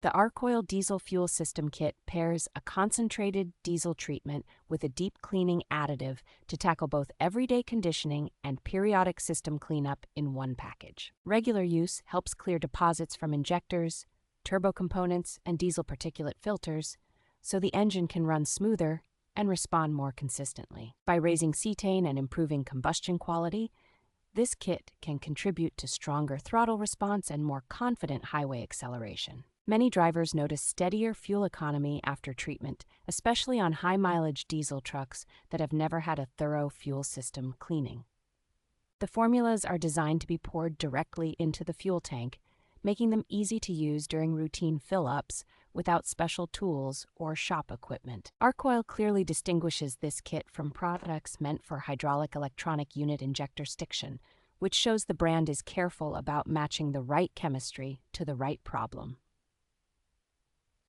The Archoil diesel fuel system kit pairs a concentrated diesel treatment with a deep cleaning additive to tackle both everyday conditioning and periodic system cleanup in one package. Regular use helps clear deposits from injectors, turbo components, and diesel particulate filters, so the engine can run smoother and respond more consistently. By raising cetane and improving combustion quality, this kit can contribute to stronger throttle response and more confident highway acceleration. Many drivers notice steadier fuel economy after treatment, especially on high-mileage diesel trucks that have never had a thorough fuel system cleaning. The formulas are designed to be poured directly into the fuel tank, making them easy to use during routine fill-ups without special tools or shop equipment. Archoil clearly distinguishes this kit from products meant for hydraulic electronic unit injector stiction, which shows the brand is careful about matching the right chemistry to the right problem.